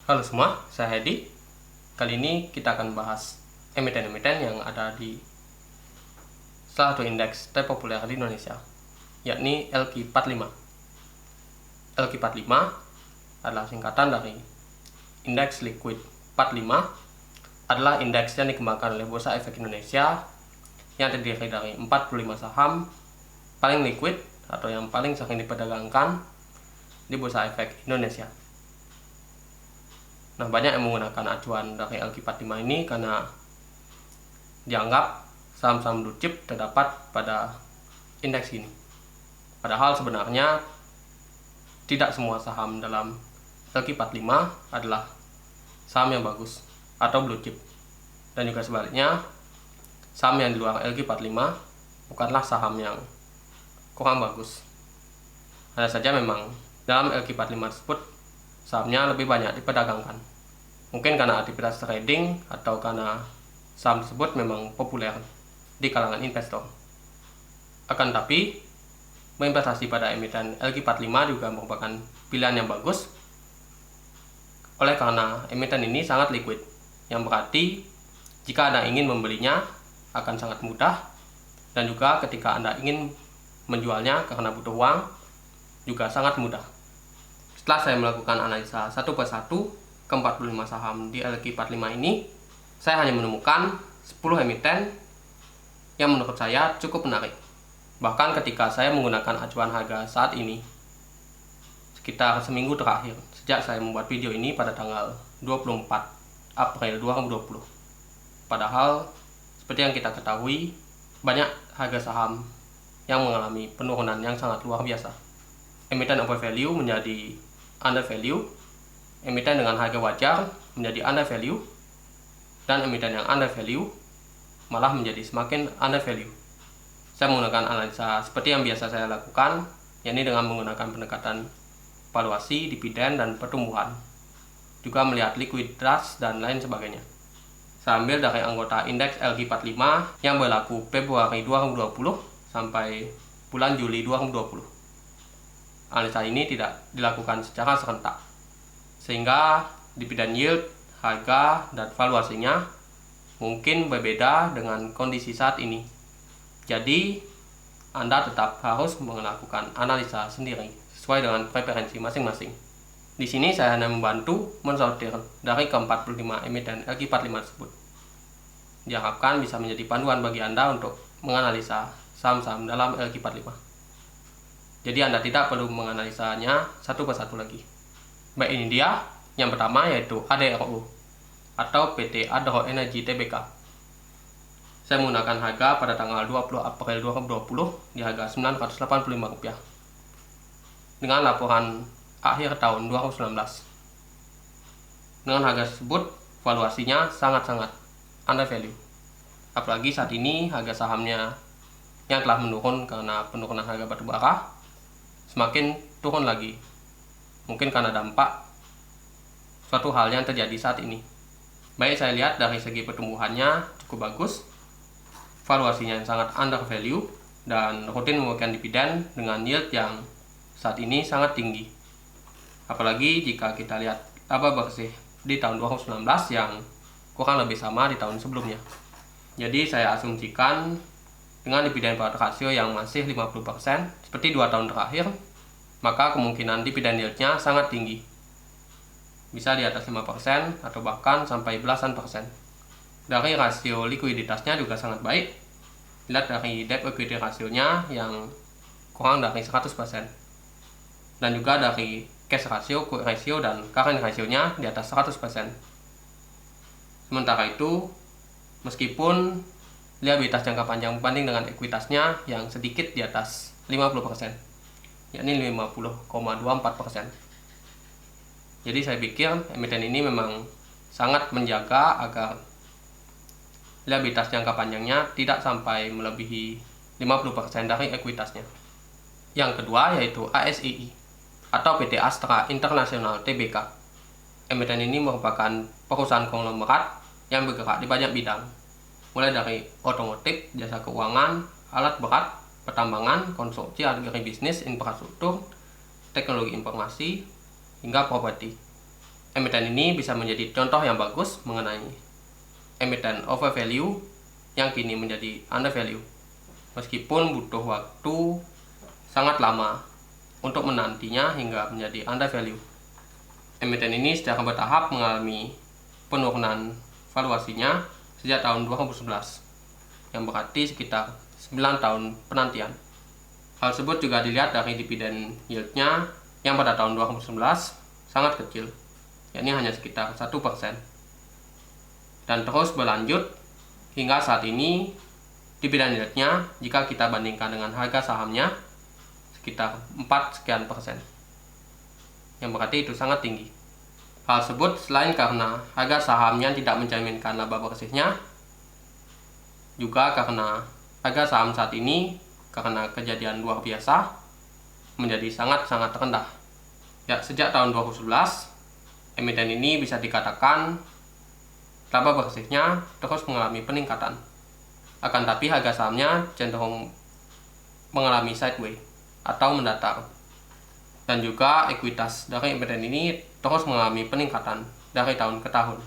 Halo semua, saya Hedi. Kali ini kita akan bahas emiten-emiten yang ada di salah satu indeks terpopuler di Indonesia, yakni LQ45. LQ45 adalah singkatan dari Indeks Liquid 45, adalah indeks yang dikembangkan oleh Bursa Efek Indonesia yang terdiri dari 45 saham paling liquid atau yang paling sering diperdagangkan di Bursa Efek Indonesia. Nah, banyak yang menggunakan acuan dari LQ45 ini karena dianggap saham-saham blue chip terdapat pada indeks ini. Padahal sebenarnya tidak semua saham dalam LQ45 adalah saham yang bagus atau blue chip. Dan juga sebaliknya, saham yang di luar LQ45 bukanlah saham yang kurang bagus. Hanya saja memang dalam LQ45 tersebut sahamnya lebih banyak diperdagangkan. Mungkin karena aktivitas trading atau karena saham tersebut memang populer di kalangan investor. Akan tapi, berinvestasi pada emiten LQ45 juga merupakan pilihan yang bagus oleh karena emiten ini sangat liquid, yang berarti jika Anda ingin membelinya akan sangat mudah, dan juga ketika Anda ingin menjualnya karena butuh uang juga sangat mudah. Setelah saya melakukan analisa satu persatu ke 45 saham di LQ45 ini, saya hanya menemukan 10 emiten yang menurut saya cukup menarik. Bahkan ketika saya menggunakan acuan harga saat ini, sekitar seminggu terakhir, sejak saya membuat video ini pada tanggal 24 April 2020. Padahal, seperti yang kita ketahui, banyak harga saham yang mengalami penurunan yang sangat luar biasa. Emiten overvalue menjadi undervalue, emiten dengan harga wajar menjadi undervalue, dan emiten yang undervalue malah menjadi semakin undervalue. Saya menggunakan analisa seperti yang biasa saya lakukan, yakni dengan menggunakan pendekatan valuasi, dividen, dan pertumbuhan, juga melihat likuiditas dan lain sebagainya. Saya ambil dari anggota indeks LQ45 yang berlaku Februari 2020 sampai bulan Juli 2020. Analisa ini tidak dilakukan secara serentak, sehingga dividen yield, harga, dan valuasinya mungkin berbeda dengan kondisi saat ini. Jadi, Anda tetap harus melakukan analisa sendiri sesuai dengan preferensi masing-masing. Di sini saya hanya membantu mensortir dari ke-45 emiten LQ45 tersebut. Diharapkan bisa menjadi panduan bagi Anda untuk menganalisa saham-saham dalam LQ45. Jadi Anda tidak perlu menganalisanya satu persatu lagi. Baik, ini dia. Yang pertama yaitu ADRO atau PT Adro Energi Tbk. Saya menggunakan harga pada tanggal 20 April 2020 di harga Rp985 dengan laporan akhir tahun 2019. Dengan harga tersebut, valuasinya sangat-sangat undervalue. Apalagi saat ini harga sahamnya yang telah menurun karena penurunan harga batubara semakin turun lagi. Mungkin karena dampak suatu hal yang terjadi saat ini. Baik, saya lihat dari segi pertumbuhannya cukup bagus, valuasinya yang sangat undervalue, dan rutin memberikan dividen dengan yield yang saat ini sangat tinggi. Apalagi jika kita lihat laba bersih di tahun 2019 yang kurang lebih sama di tahun sebelumnya. Jadi saya asumsikan dengan dividen payout ratio yang masih 50% seperti 2 tahun terakhir, maka kemungkinan dividen yield-nya sangat tinggi. Bisa di atas 5% atau bahkan sampai belasan persen. Dari rasio likuiditasnya juga sangat baik. Lihat dari debt equity rasionya yang kurang dari 100%. Dan juga dari cash ratio, quick ratio, dan current ratio-nya di atas 100%. Sementara itu, meskipun liabilitas jangka panjang berbanding dengan ekuitasnya yang sedikit di atas 50%, yakni 50,24%. Jadi saya pikir emiten ini memang sangat menjaga agar liabilitas jangka panjangnya tidak sampai melebihi 50% dari ekuitasnya. Yang kedua yaitu ASII atau PT Astra International Tbk. Emiten ini merupakan perusahaan konglomerat yang bergerak di banyak bidang, mulai dari otomotif, jasa keuangan, alat berat, pertambangan, konstruksi, agribisnis, infrastruktur, teknologi informasi, hingga properti. Emiten ini bisa menjadi contoh yang bagus mengenai emiten overvalue yang kini menjadi undervalue, meskipun butuh waktu sangat lama untuk menantinya hingga menjadi undervalue. Emiten ini secara bertahap mengalami penurunan valuasinya sejak tahun 2011, yang berarti sekitar 9 tahun penantian. Hal tersebut juga dilihat dari dividen yieldnya yang pada tahun 2019 sangat kecil, yakni hanya sekitar 1%, dan terus berlanjut hingga saat ini. Dividen yieldnya jika kita bandingkan dengan harga sahamnya sekitar 4 sekian persen, yang berarti itu sangat tinggi. Hal tersebut selain karena harga sahamnya tidak mencerminkan laba bersihnya, juga karena harga saham saat ini karena kejadian luar biasa menjadi sangat-sangat rendah. Ya, sejak tahun 2011 emiten ini bisa dikatakan laba bersihnya terus mengalami peningkatan. Akan tapi harga sahamnya cenderung mengalami sideways atau mendatar. Dan juga ekuitas dari emiten ini terus mengalami peningkatan dari tahun ke tahun.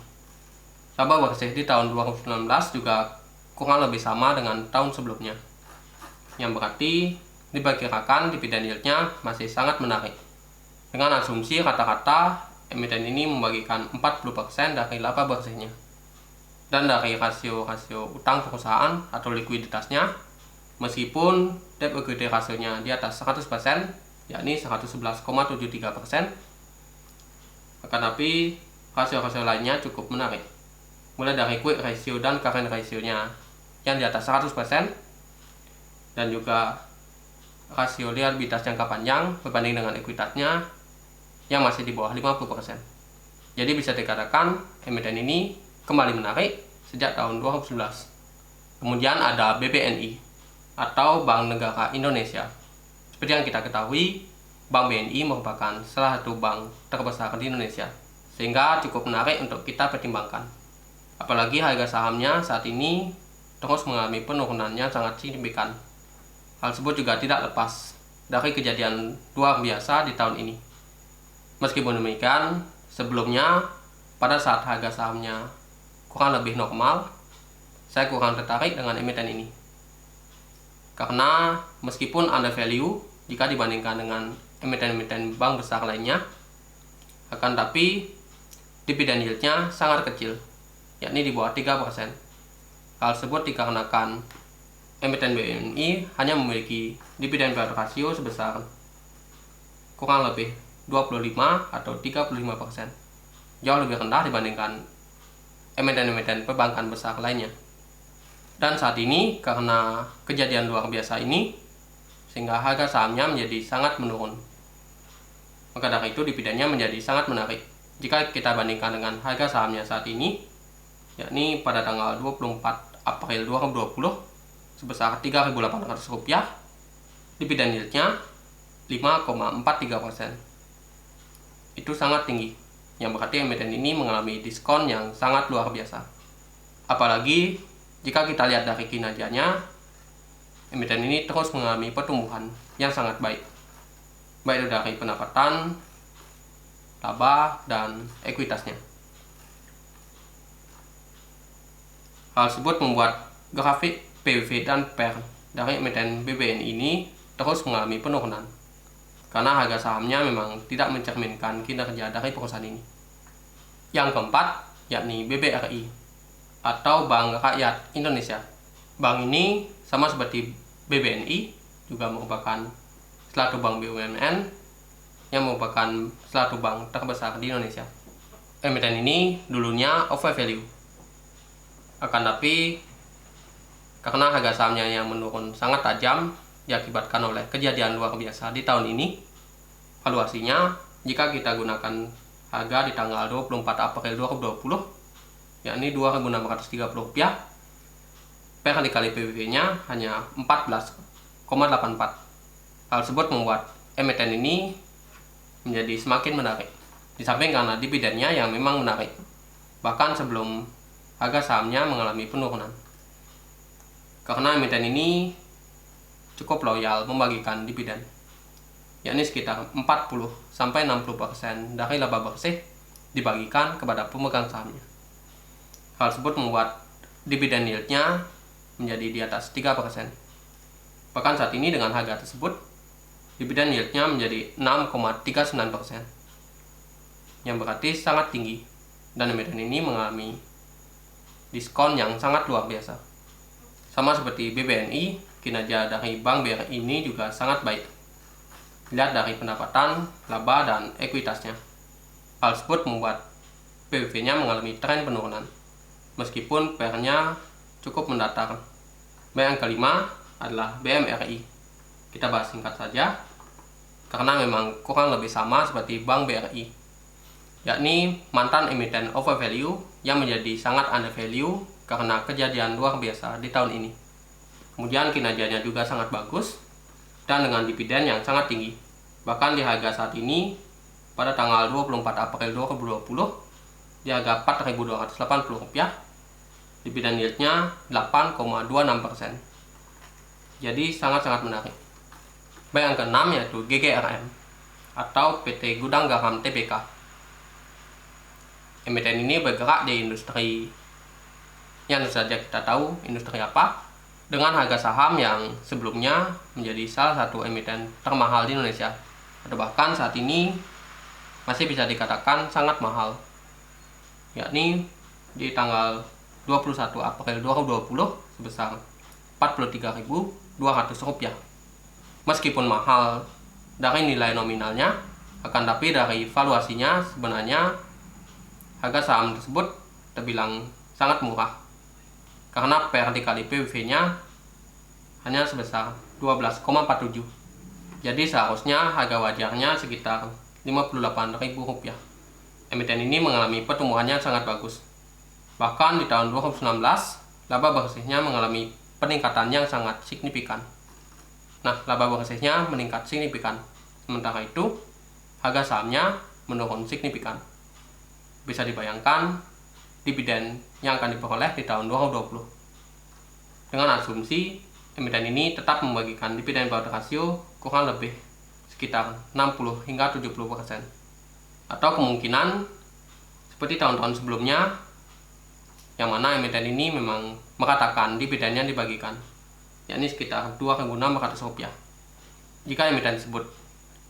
Laba bersih di tahun 2019 juga kurang lebih sama dengan tahun sebelumnya, yang berarti diperkirakan dividen yieldnya masih sangat menarik. Dengan asumsi rata-rata emiten ini membagikan 40% dari laba bersihnya. Dan dari rasio-rasio utang perusahaan atau likuiditasnya, meskipun debt equity rasionya di atas 100%, yakni 111,73%, akan tapi rasio-rasio lainnya cukup menarik, mulai dari quick ratio dan current ratio-nya yang di atas 100%, dan juga rasio liabilitas jangka panjang berbanding dengan ekuitasnya yang masih di bawah 50%. Jadi bisa dikatakan emiten ini kembali menarik sejak tahun 2011. Kemudian ada BBNI atau Bank Negara Indonesia. Seperti yang kita ketahui, Bank BNI merupakan salah satu bank terbesar di Indonesia, sehingga cukup menarik untuk kita pertimbangkan. Apalagi harga sahamnya saat ini terus mengalami penurunannya sangat signifikan. Hal tersebut juga tidak lepas dari kejadian luar biasa di tahun ini. Meskipun demikian, sebelumnya pada saat harga sahamnya kurang lebih normal, saya kurang tertarik dengan emiten ini. Karena meskipun undervalue jika dibandingkan dengan emiten-emiten bank besar lainnya, akan tapi dividen yieldnya sangat kecil, yakni di bawah 3%. Hal tersebut dikarenakan emiten BNI hanya memiliki dividen payout ratio sebesar kurang lebih 25 atau 35%, jauh lebih rendah dibandingkan emiten-emiten perbankan besar lainnya. Dan saat ini karena kejadian luar biasa ini, sehingga harga sahamnya menjadi sangat menurun. Maka dari itu dividennya menjadi sangat menarik jika kita bandingkan dengan harga sahamnya saat ini, yakni pada tanggal 24 April 2020 sebesar Rp3.800, dividen yieldnya 5,43%. Itu sangat tinggi, yang berarti emiten ini mengalami diskon yang sangat luar biasa. Apalagi jika kita lihat dari kinerjanya, emiten ini terus mengalami pertumbuhan yang sangat baik itu dari pendapatan, laba, dan ekuitasnya. Hal tersebut membuat grafik PBV dan PER dari emiten BBNI ini terus mengalami penurunan, karena harga sahamnya memang tidak mencerminkan kinerja dari perusahaan ini. Yang keempat, yakni BBRI atau Bank Rakyat Indonesia. Bank ini sama seperti BBNI juga merupakan salah satu bank BUMN yang merupakan salah satu bank terbesar di Indonesia. Emiten ini dulunya overvalue, akan tapi karena harga sahamnya yang menurun sangat tajam diakibatkan oleh kejadian luar biasa di tahun ini, valuasinya jika kita gunakan harga di tanggal 24 April 2020, yakni Rp2.630, per dikali PBV-nya hanya 14,84. Hal tersebut membuat emiten ini menjadi semakin menarik, di samping karena dividennya yang memang menarik, bahkan sebelum harga sahamnya mengalami penurunan. Karena emiten ini cukup loyal membagikan dividen, yakni sekitar 40-60% dari laba bersih dibagikan kepada pemegang sahamnya. Hal tersebut membuat dividen yieldnya menjadi di atas 3%. Bahkan saat ini dengan harga tersebut, dividen yieldnya menjadi 6,39%, yang berarti sangat tinggi, dan emiten ini mengalami diskon yang sangat luar biasa. Sama seperti BBNI, kinerja dari Bank BRI ini juga sangat baik. Lihat dari pendapatan, laba, dan ekuitasnya. Hal tersebut membuat PBV-nya mengalami tren penurunan, meskipun PR-nya cukup mendatar. Yang kelima adalah BMRI. Kita bahas singkat saja, karena memang kurang lebih sama seperti Bank BRI, yakni mantan emiten overvalue yang menjadi sangat undervalue karena kejadian luar biasa di tahun ini. Kemudian kinerjanya juga sangat bagus, dan dengan dividen yang sangat tinggi. Bahkan di harga saat ini, pada tanggal 24 April 2020, di harga Rp4.280, dividen yieldnya 8,26%. Jadi sangat-sangat menarik. Yang keenam yaitu GGRM atau PT Gudang Garam Tbk. Emiten ini bergerak di industri yang saja kita tahu industri apa, dengan harga saham yang sebelumnya menjadi salah satu emiten termahal di Indonesia, atau bahkan saat ini masih bisa dikatakan sangat mahal, yakni di tanggal 21 April 2020 sebesar Rp43.200. Meskipun mahal dari nilai nominalnya, akan tapi dari valuasinya sebenarnya harga saham tersebut terbilang sangat murah, karena PER dikali PBV-nya hanya sebesar 12,47. Jadi seharusnya harga wajarnya sekitar Rp58.000. Emiten ini mengalami pertumbuhannya sangat bagus. Bahkan di tahun 2019, laba bersihnya mengalami peningkatan yang sangat signifikan. Nah, laba bersihnya meningkat signifikan. Sementara itu, harga sahamnya menurun signifikan. Bisa dibayangkan dividen yang akan diperoleh di tahun 2020. Dengan asumsi, emiten ini tetap membagikan dividen payout rasio kurang lebih sekitar 60 hingga 70%. Atau kemungkinan seperti tahun-tahun sebelumnya, yang mana emiten ini memang mengatakan dividennya dibagikan, yakni sekitar Rp2.600. Jika emiten tersebut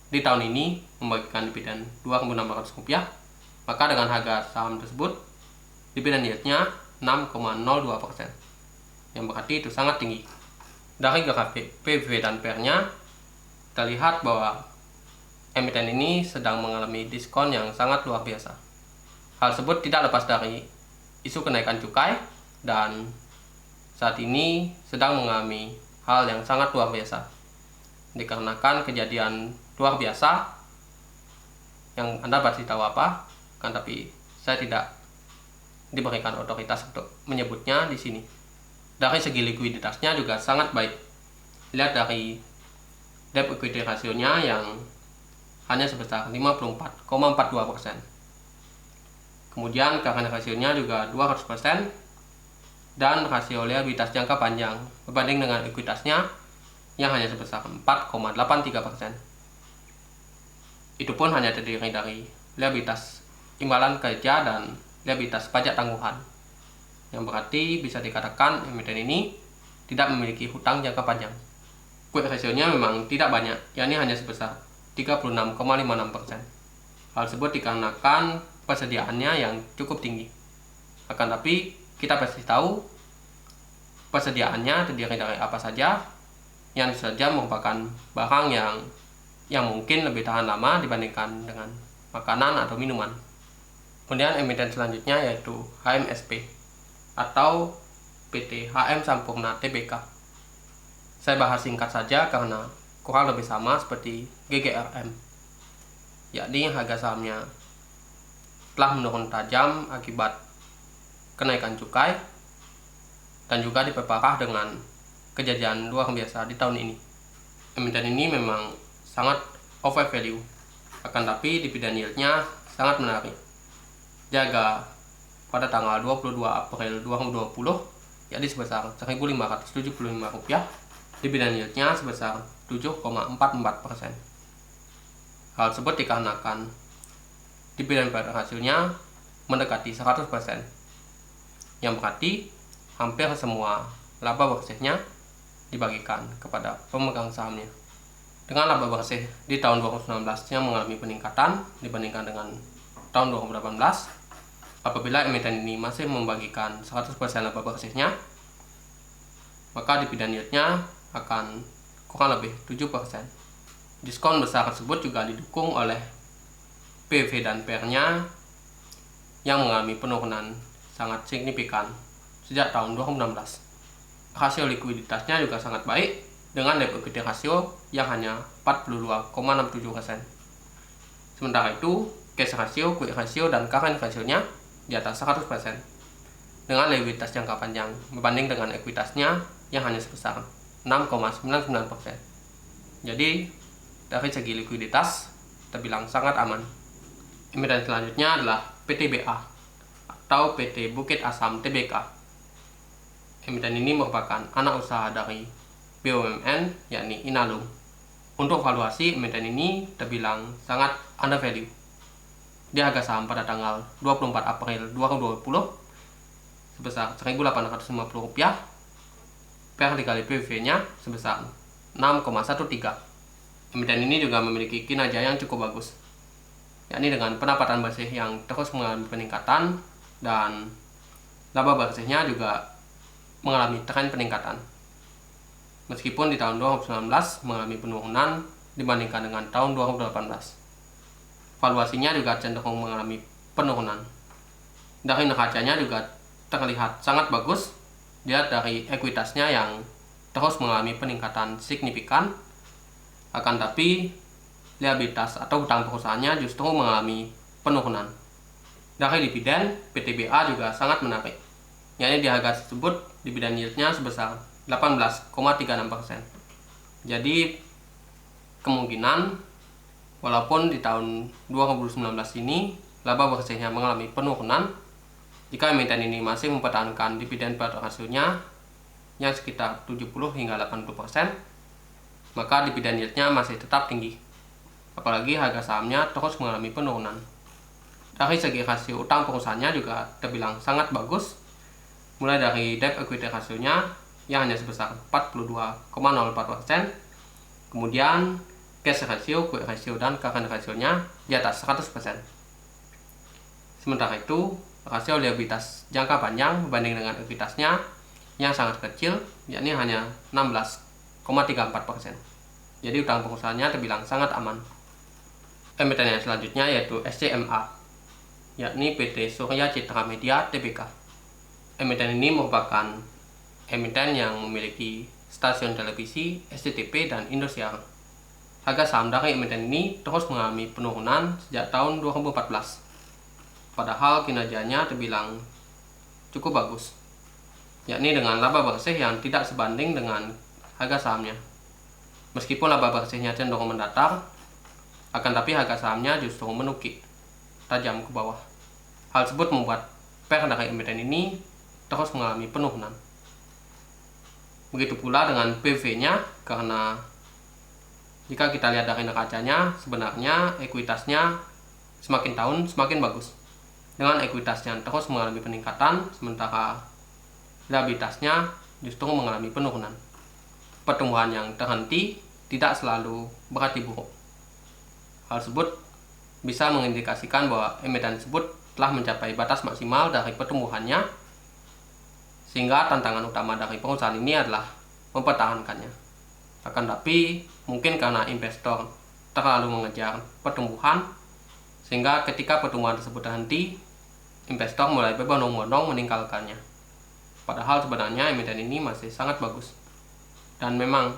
di tahun ini membagikan dividen Rp2.600, maka dengan harga saham tersebut dividen yieldnya 6,02%, yang berarti itu sangat tinggi. Dari grafik PBV dan PER-nya, kita lihat bahwa emiten ini sedang mengalami diskon yang sangat luar biasa. Hal tersebut tidak lepas dari isu kenaikan cukai, dan saat ini sedang mengalami hal yang sangat luar biasa, dikarenakan kejadian luar biasa yang Anda pasti tahu apa, kan tapi saya tidak diberikan otoritas untuk menyebutnya di sini. Dari segi likuiditasnya juga sangat baik. Lihat dari debt equity rasionya yang hanya sebesar 54,42%. Kemudian current rasionya juga 200%, dan rasio liabilitas jangka panjang berbanding dengan ekuitasnya yang hanya sebesar 4,83%. Itu pun hanya terdiri dari liabilitas imbalan kerja dan liabilitas pajak tangguhan, yang berarti bisa dikatakan emiten ini tidak memiliki hutang jangka panjang. Quick rasionya memang tidak banyak, yakni hanya sebesar 36,56%. Hal tersebut dikarenakan persediaannya yang cukup tinggi. Akan tapi kita pasti tahu persediaannya terdiri dari apa saja, yang saja merupakan barang yang mungkin lebih tahan lama dibandingkan dengan makanan atau minuman. Kemudian emiten selanjutnya yaitu HMSP atau PT HM Sampurna Tbk. Saya bahas singkat saja karena kurang lebih sama seperti GGRM, yakni harga sahamnya telah menurun tajam akibat kenaikan cukai, dan juga diperparah dengan kejadian luar biasa di tahun ini. Emiten ini memang sangat overvalue, akan tapi dividen yieldnya sangat menarik. Jaga pada tanggal 22 April 2020, yakni sebesar Rp1.575, dividen yieldnya sebesar 7,44%. Hal tersebut dikarenakan dividen pada hasilnya mendekati 100%, yang berarti hampir semua laba bersihnya dibagikan kepada pemegang sahamnya. Dengan laba bersih di tahun 2019 yang mengalami peningkatan dibandingkan dengan tahun 2018, apabila emiten ini masih membagikan 100% laba bersihnya, maka dividen yieldnya akan kurang lebih 7%. Diskon besar tersebut juga didukung oleh PV dan PR-nya yang mengalami penurunan sangat signifikan sejak tahun 2016. Rasio likuiditasnya juga sangat baik dengan debt equity ratio yang hanya 42,67%. Sementara itu, cash ratio, quick ratio, dan current ratio-nya di atas 100% dengan likuiditas jangka panjang berbanding dengan ekuitasnya yang hanya sebesar 6,99%. Jadi, dari segi likuiditas terbilang sangat aman. Emiten selanjutnya adalah PTBA atau PT Bukit Asam Tbk. Emiten ini merupakan anak usaha dari BUMN yakni Inalum. Untuk valuasi, emiten ini terbilang sangat undervalue. Di harga saham pada tanggal 24 April 2020 sebesar Rp1.850, PR dikali PBV-nya sebesar 6,13. Emiten ini juga memiliki kinerja yang cukup bagus, yakni dengan pendapatan bersih yang terus mengalami peningkatan dan laba bersihnya juga mengalami tren peningkatan. Meskipun di tahun 2019 mengalami penurunan dibandingkan dengan tahun 2018. Valuasinya juga cenderung mengalami penurunan. Dari neracanya juga terlihat sangat bagus, dilihat dari ekuitasnya yang terus mengalami peningkatan signifikan, akan tapi liabilitas atau hutang perusahaannya justru mengalami penurunan. Dari dividen, PTBA juga sangat menarik, yakni di harga tersebut dividen yieldnya sebesar 18,36%. Jadi kemungkinan walaupun di tahun 2019 ini laba bersihnya mengalami penurunan, jika emiten ini masih mempertahankan dividen pada hasilnya yang sekitar 70 hingga 80%, maka dividen yieldnya masih tetap tinggi. Apalagi harga sahamnya terus mengalami penurunan. Dari segi rasio utang perusahaannya juga terbilang sangat bagus, mulai dari debt equity rasionya yang hanya sebesar 42,04%, kemudian cash ratio, quick ratio, dan current ratio-nya di atas 100%. Sementara itu, rasio liabilitas jangka panjang berbanding dengan ekuitasnya yang sangat kecil, yakni hanya 16,34%. Jadi utang perusahaannya terbilang sangat aman. Emiten yang selanjutnya yaitu SCMA, yakni PT Surya Citra Media Tbk. Emiten ini merupakan emiten yang memiliki stasiun televisi, SCTV, dan Indosiar. Harga saham dari emiten ini terus mengalami penurunan sejak tahun 2014. Padahal kinerjanya terbilang cukup bagus, yakni dengan laba bersih yang tidak sebanding dengan harga sahamnya. Meskipun laba bersihnya cenderung mendatar, akan tapi harga sahamnya justru menukik tajam ke bawah. Hal tersebut membuat PR dari emiten ini terus mengalami penurunan. Begitu pula dengan PV-nya, karena jika kita lihat dari neracanya, sebenarnya ekuitasnya semakin tahun semakin bagus, dengan ekuitas yang terus mengalami peningkatan, sementara liabilitasnya justru mengalami penurunan. Pertumbuhan yang terhenti tidak selalu berarti buruk. Hal tersebut bisa mengindikasikan bahwa emiten tersebut telah mencapai batas maksimal dari pertumbuhannya, sehingga tantangan utama dari perusahaan ini adalah mempertahankannya. Akan tapi, mungkin karena investor terlalu mengejar pertumbuhan, sehingga ketika pertumbuhan tersebut terhenti, investor mulai berbondong-bondong meninggalkannya. Padahal sebenarnya emiten ini masih sangat bagus. Dan memang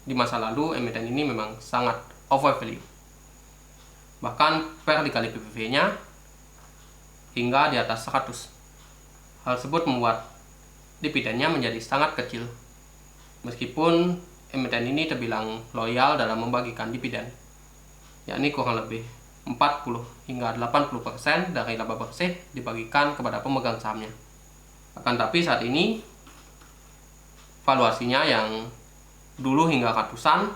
di masa lalu emiten ini memang sangat overvalue. Bahkan PR dikali PBV-nya hingga di atas 100. Hal tersebut membuat dividennya menjadi sangat kecil. Meskipun emiten ini terbilang loyal dalam membagikan dividen, yakni kurang lebih 40 hingga 80% dari laba bersih dibagikan kepada pemegang sahamnya. Akan tapi saat ini valuasinya yang dulu hingga ratusan,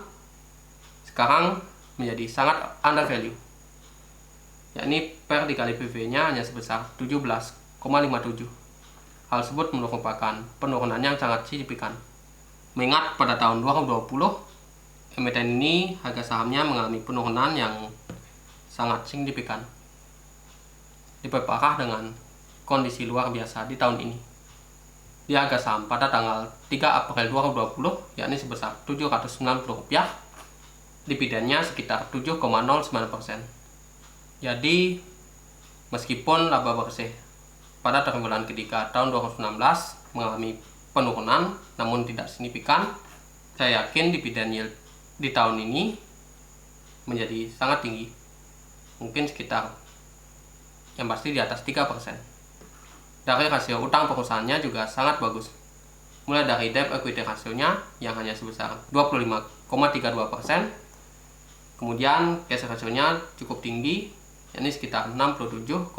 sekarang menjadi sangat undervalue. yakni per dikali PV-nya hanya sebesar 17,57. Hal tersebut merupakan penurunan yang sangat signifikan. Mengingat pada tahun 2020, emiten ini harga sahamnya mengalami penurunan yang sangat signifikan, diperparah dengan kondisi luar biasa di tahun ini. Di harga saham pada tanggal 3 April 2020, yakni sebesar Rp790, dividennya sekitar 7,09%. Jadi, meskipun laba bersih pada triwulan ketiga tahun 2019 mengalami penurunan namun tidak signifikan, saya yakin dividen yield di tahun ini menjadi sangat tinggi, mungkin sekitar yang pasti di atas 3%. Dari rasio utang perusahaannya juga sangat bagus, mulai dari debt equity rasionya yang hanya sebesar 25,32%, kemudian cash rasionya cukup tinggi, yakni sekitar 67,48%,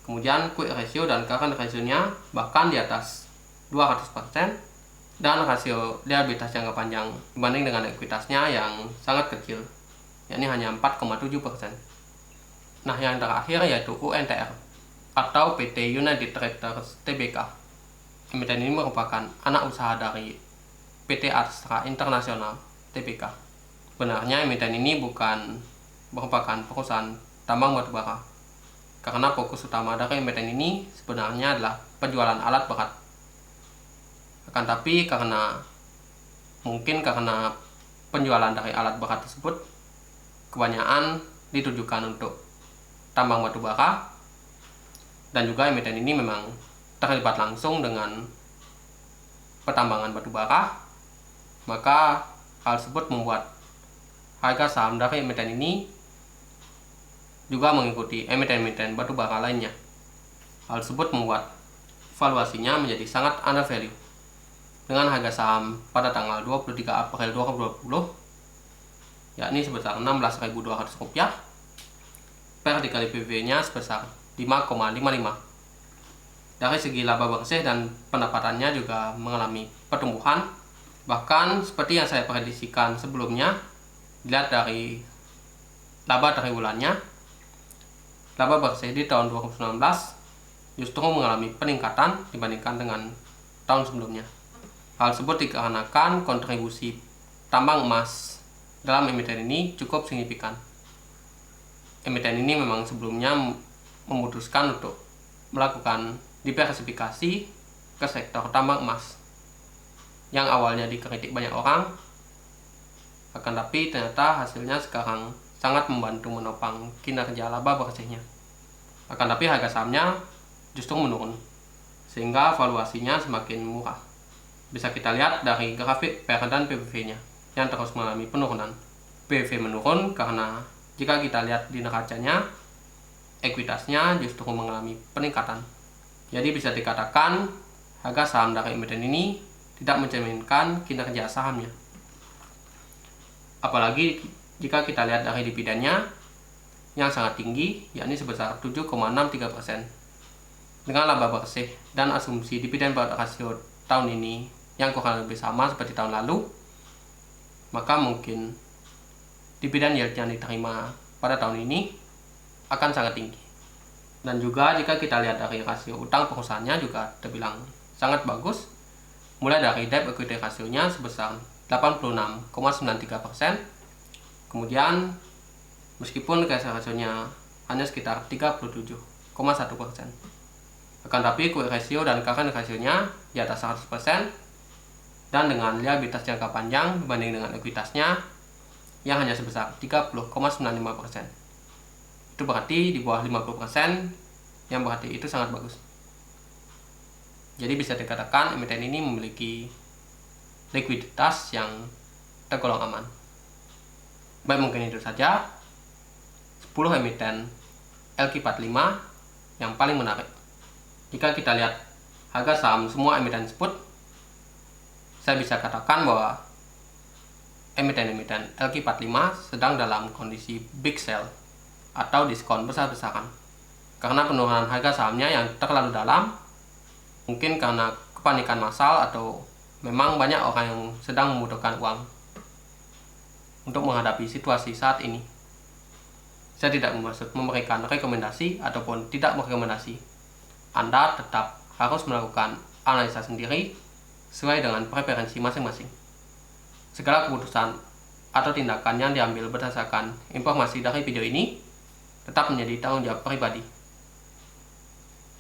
kemudian quick ratio dan current rasionya bahkan di atas 200%, dan rasio liabilitas jangka panjang dibanding dengan ekuitasnya yang sangat kecil, yakni hanya 4,7%. Nah, yang terakhir yaitu UNTR atau PT United Tractors Tbk. Emiten ini merupakan anak usaha dari PT Astra International Tbk. Benarnya emiten ini bukan merupakan perusahaan tambang batubara, karena fokus utama dari emiten ini sebenarnya adalah penjualan alat berat. Akan tapi karena penjualan dari alat berat tersebut kebanyakan ditujukan untuk tambang batubara, dan juga emiten ini memang terlibat langsung dengan pertambangan batubara, maka hal tersebut membuat harga saham dari emiten ini juga mengikuti emiten-emiten batubara lainnya. Hal tersebut membuat valuasinya menjadi sangat undervalue, dengan harga saham pada tanggal 23 April 2020 yakni sebesar Rp16.200, per dikali PV-nya sebesar 5,55. Dari segi laba bersih dan pendapatannya juga mengalami pertumbuhan, bahkan seperti yang saya prediksikan sebelumnya. Dilihat dari laba triwulannya, laba bersih di tahun 2019 justru mengalami peningkatan dibandingkan dengan tahun sebelumnya. Hal tersebut dikarenakan kontribusi tambang emas dalam emiten ini cukup signifikan. Emiten ini memang sebelumnya memutuskan untuk melakukan diversifikasi ke sektor tambang emas yang awalnya dikritik banyak orang, akan tapi ternyata hasilnya sekarang sangat membantu menopang kinerja laba bersihnya. Akan tapi harga sahamnya justru menurun, sehingga valuasinya semakin murah. Bisa kita lihat dari grafik PER dan PBV-nya yang terus mengalami penurunan. PBV menurun karena jika kita lihat di neracanya, ekuitasnya justru mengalami peningkatan. Jadi bisa dikatakan harga saham dari emiten ini tidak mencerminkan kinerja sahamnya. Apalagi jika kita lihat dari dividennya yang sangat tinggi, yakni sebesar 7,63%. Dengan laba bersih dan asumsi dividen payout rasio tahun ini yang kurang lebih sama seperti tahun lalu, maka mungkin dividen yield yang diterima pada tahun ini akan sangat tinggi. Dan juga jika kita lihat dari rasio utang perusahaannya juga terbilang sangat bagus, mulai dari debt equity rasionya sebesar 86,93%, kemudian meskipun cash rasionya hanya sekitar 37,1%, akan tapi quick ratio dan current rasionya di atas 100%, dan dengan liabilitas jangka panjang dibanding dengan ekuitasnya yang hanya sebesar 30,95%. Itu berarti di bawah 50%, yang berarti itu sangat bagus. Jadi bisa dikatakan emiten ini memiliki likuiditas yang tergolong aman. Baik, mungkin itu saja 10 emiten LQ45 yang paling menarik. Jika kita lihat harga saham semua emiten tersebut, saya bisa katakan bahwa emiten-emiten LQ45 sedang dalam kondisi big sell atau diskon besar-besaran, karena penurunan harga sahamnya yang terlalu dalam, mungkin karena kepanikan massal atau memang banyak orang yang sedang membutuhkan uang untuk menghadapi situasi saat ini. Saya tidak bermaksud memberikan rekomendasi ataupun tidak merekomendasi. Anda tetap harus melakukan analisa sendiri sesuai dengan preferensi masing-masing. Segala keputusan atau tindakan yang diambil berdasarkan informasi dari video ini tetap menjadi tanggung jawab pribadi.